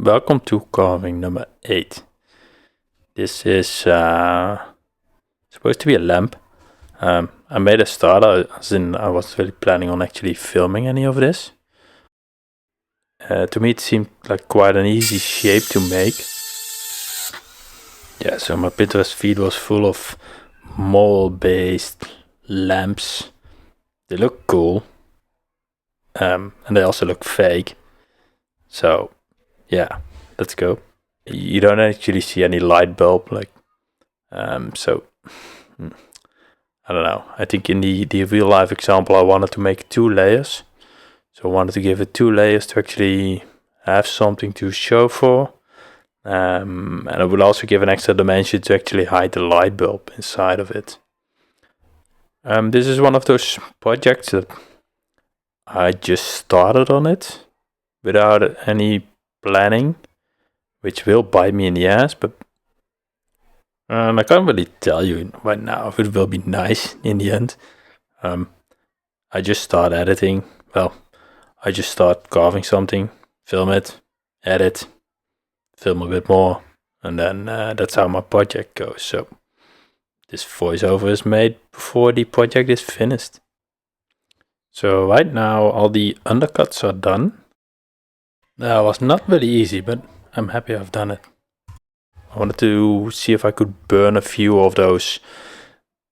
Welcome to carving number 8. This is supposed to be a lamp. I made a starter, as in I wasn't really planning on actually filming any of this. To me it seemed like quite an easy shape to make. Yeah, so my Pinterest feed was full of mold-based lamps. They look cool. And they also look fake. So yeah, let's go. You don't actually see any light bulb, so I don't know. I think in the real life example I wanted to make 2 layers. So I wanted to give it 2 layers to actually have something to show for. And I would also give an extra dimension to actually hide the light bulb inside of it. This is one of those projects that I just started on it without any planning, which will bite me in the ass, but I can't really tell you right now if it will be nice in the end. I just start editing. Well, I just start carving something, film it, edit, film a bit more, and then that's how my project goes. So this voiceover is made before the project is finished. So right now all the undercuts are done. That was not really easy, but I'm happy I've done it. I wanted to see if I could burn a few of those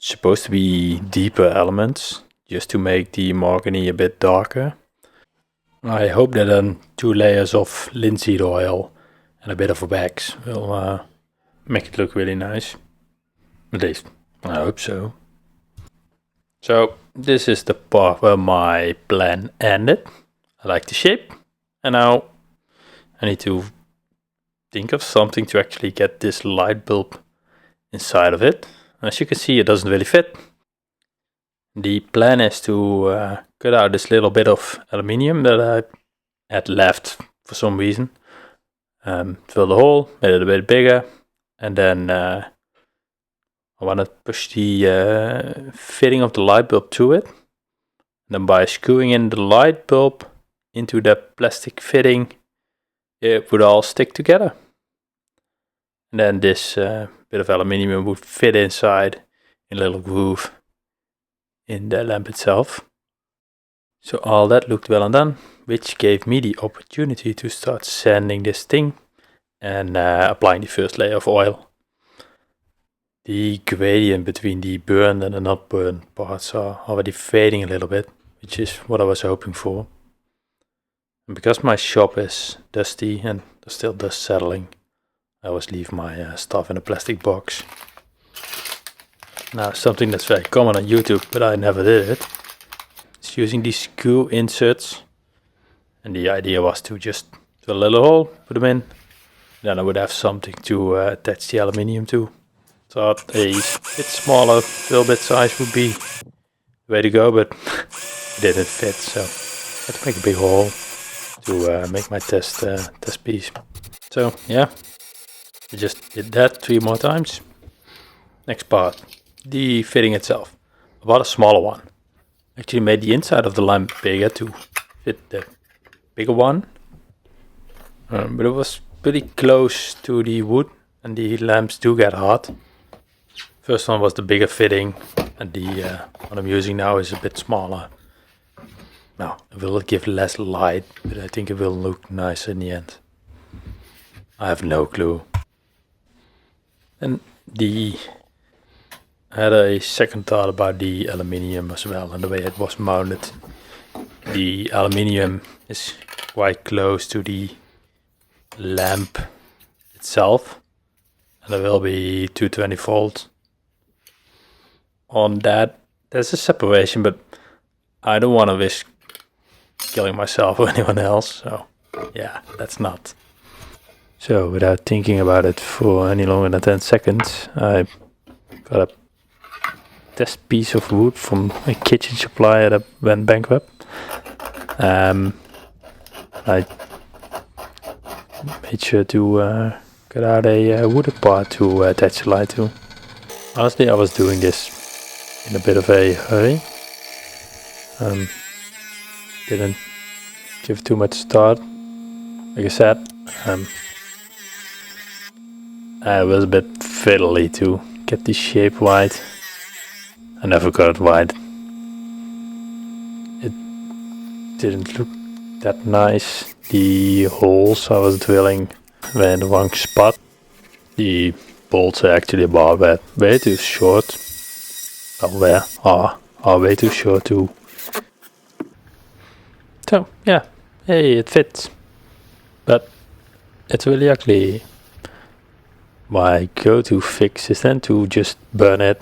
supposed to be deeper elements, just to make the mahogany a bit darker. I hope that then 2 layers of linseed oil and a bit of wax will make it look really nice. At least, I hope so. So this is the part where my plan ended. I like the shape, and now I need to think of something to actually get this light bulb inside of it. As you can see, it doesn't really fit. The plan is to cut out this little bit of aluminium that I had left for some reason. Fill the hole, made it a bit bigger, and then I want to push the fitting of the light bulb to it. And then by screwing in the light bulb into the plastic fitting, it would all stick together. And then this bit of aluminium would fit inside in a little groove in the lamp itself. So all that looked well and done, which gave me the opportunity to start sanding this thing and applying the first layer of oil. The gradient between the burned and the not burned parts are already fading a little bit, which is what I was hoping for. And because my shop is dusty and there's still dust settling, I always leave my stuff in a plastic box. Now, something that's very common on YouTube, but I never did it, is using these screw inserts. And the idea was to just drill a little hole, put them in, then I would have something to attach the aluminium to. Thought a bit smaller drill bit size would be the way to go, but it didn't fit, so I had to make a big hole to make my test piece. So yeah, I just did that 3 more times. Next part, the fitting itself. I bought a smaller one. Actually made the inside of the lamp bigger to fit the bigger one. But it was pretty close to the wood, and the lamps do get hot. First one was the bigger fitting, and the one I'm using now is a bit smaller. Now, it will give less light, but I think it will look nice in the end. I have no clue. And I had a second thought about the aluminium as well and the way it was mounted. The aluminium is quite close to the lamp itself, and there will be 220 volts on that. There's a separation, but I don't want to risk killing myself or anyone else, so yeah, that's not. So without thinking about it for any longer than 10 seconds, I got a test piece of wood from a kitchen supplier that went bankrupt. I made sure to cut out a wooden part to attach the light to. Honestly, I was doing this in a bit of a hurry. Didn't give too much thought. Like I said, I was a bit fiddly to get the shape right. I never got it right. It didn't look that nice. The holes I was drilling were in the wrong spot. The bolts are actually way too short. Well, are way too short too. So yeah, hey, it fits, but it's really ugly. My go-to fix is then to just burn it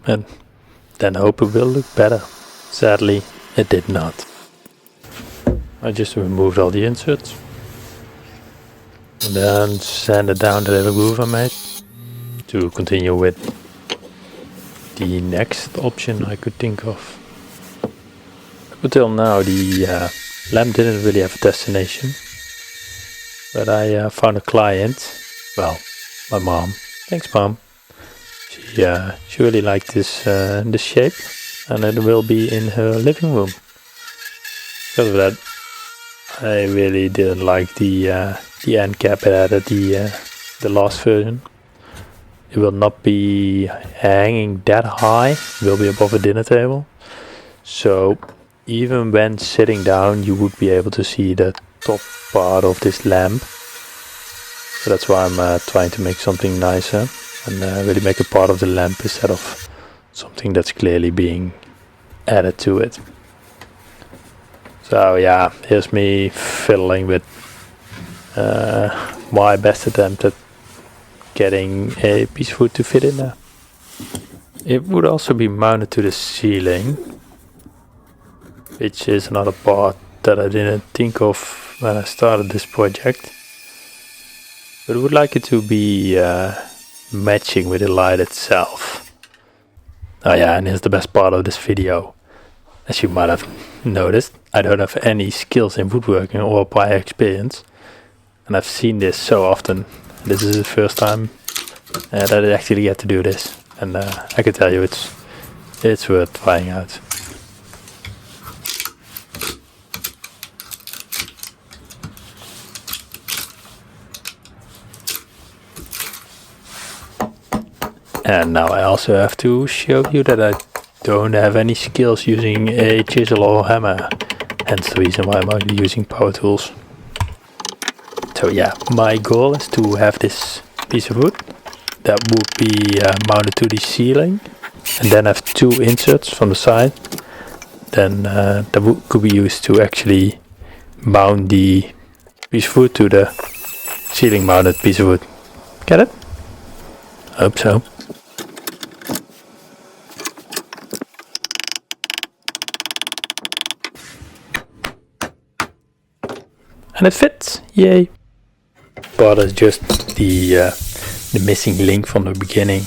and then hope it will look better. Sadly, it did not. I just removed all the inserts and then sanded down the little groove I made to continue with the next option I could think of. Up until now, the lamp didn't really have a destination, but I found a client. Well, my mom. Thanks, Mom. She really liked this shape, and it will be in her living room. Because of that, I really didn't like the end cap it added the last version. It will not be hanging that high. It will be above a dinner table. So even when sitting down, you would be able to see the top part of this lamp. So that's why I'm trying to make something nicer and really make a part of the lamp instead of something that's clearly being added to it. So yeah, here's me fiddling with my best attempt at getting a piece of wood to fit in there. It would also be mounted to the ceiling, which is another part that I didn't think of when I started this project. But I would like it to be matching with the light itself. Oh yeah, and here's the best part of this video. As you might have noticed, I don't have any skills in woodworking or prior experience. And I've seen this so often. This is the first time that I actually get to do this. And I can tell you it's worth trying out. And now I also have to show you that I don't have any skills using a chisel or hammer. Hence the reason why I'm only using power tools. So yeah, my goal is to have this piece of wood that would be mounted to the ceiling. And then have two inserts from the side. Then that wood could be used to actually mount the piece of wood to the ceiling mounted piece of wood. Get it? Hope so. And it fits, yay! But it's just the missing link from the beginning.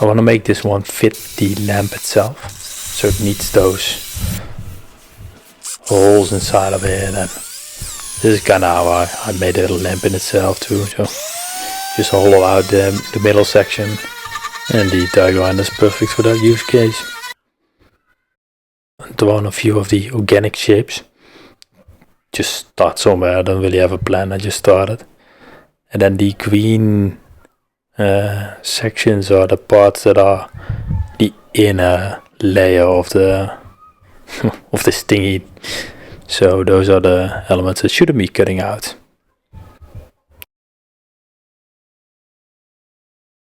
I want to make this one fit the lamp itself, so it needs those holes inside of it. And this is kind of how I made a lamp in itself too. So just hollow out the middle section, and the diagram is perfect for that use case. And draw on a few of the organic shapes. Just start somewhere. I don't really have a plan. I just started, and then the green sections are the parts that are the inner layer of the of this thingy. So those are the elements that shouldn't be cutting out.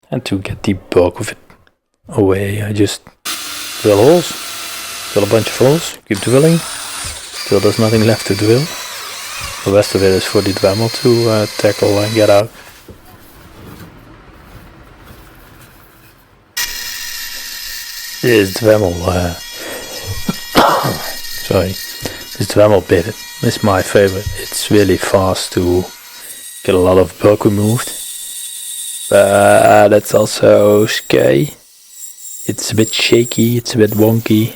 And to get the bulk of it away, I just drill holes. Drill a bunch of holes. Keep drilling till there's nothing left to drill. The rest of it is for the Dremel to tackle and get out. This Dremel, this Dremel bit is my favorite. It's really fast to get a lot of bulk removed, but it's also scary. It's a bit shaky, it's a bit wonky,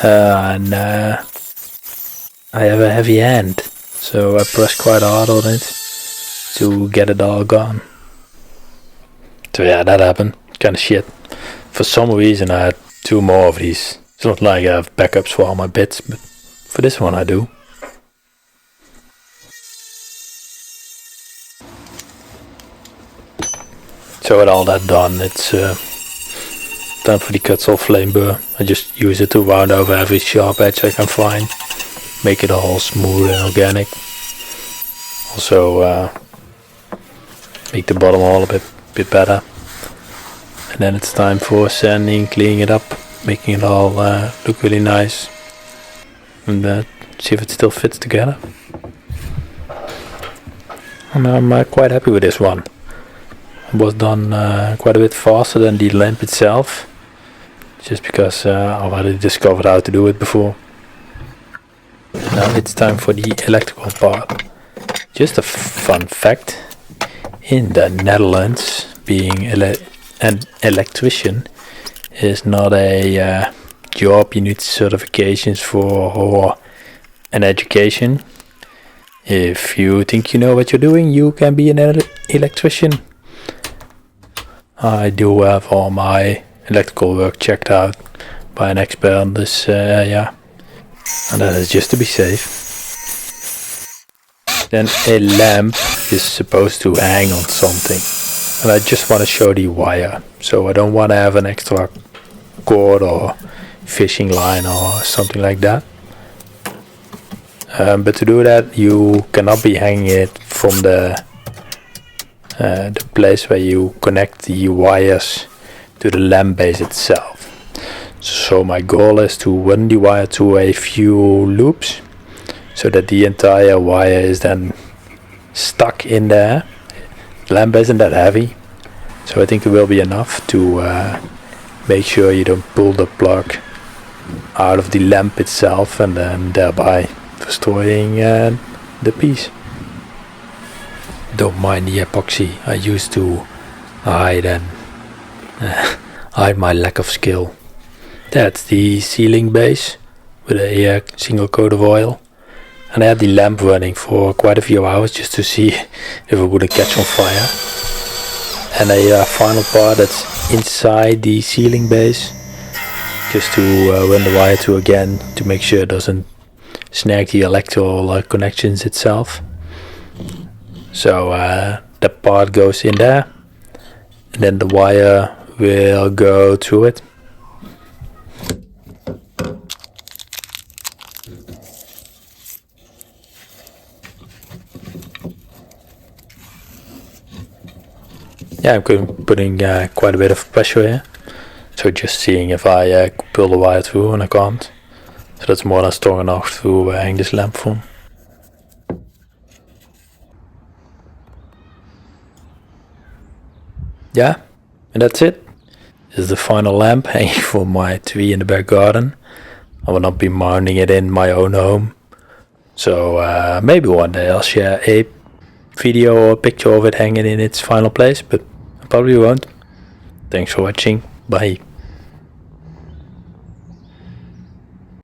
and I have a heavy hand, so I press quite hard on it to get it all gone. So yeah, that happened. Kinda shit. For some reason I had two more of these. It's not like I have backups for all my bits, but for this one I do. So with all that done, it's time for the Kutzall flame burr. I just use it to round over every sharp edge I can find, make it all smooth and organic. Also make the bottom all a bit better. And then it's time for sanding, cleaning it up, making it all look really nice, and see if it still fits together. And I'm quite happy with this one. It was done quite a bit faster than the lamp itself, just because I already discovered how to do it before. Now it's time for the electrical part. Just a fun fact, in the Netherlands, being an electrician is not a job you need certifications for or an education. If you think you know what you're doing, you can be an electrician. I do have all my electrical work checked out by an expert in this area, and that is just to be safe. Then a lamp is supposed to hang on something, and I just want to show the wire, so I don't want to have an extra cord or fishing line or something like that. But to do that, you cannot be hanging it from the place where you connect the wires to the lamp base itself. So my goal is to run the wire through a few loops, so that the entire wire is then stuck in there. The lamp isn't that heavy, so I think it will be enough to make sure you don't pull the plug out of the lamp itself and then thereby destroying the piece. Don't mind the epoxy I used to hide my lack of skill. That's the ceiling base with a single coat of oil, and I had the lamp running for quite a few hours just to see if it wouldn't catch on fire. And a final part that's inside the ceiling base, just to run the wire through again to make sure it doesn't snag the electrical connections itself. So that part goes in there, and then the wire will go through it. Yeah, I'm putting quite a bit of pressure here, so just seeing if I pull the wire through, and I can't. So that's more than strong enough to hang this lamp from. Yeah, and that's it. This is the final lamp hanging from my tree in the back garden. I will not be mounting it in my own home, so maybe one day I'll share a video or a picture of it hanging in its final place, but I probably won't. Thanks for watching. Bye.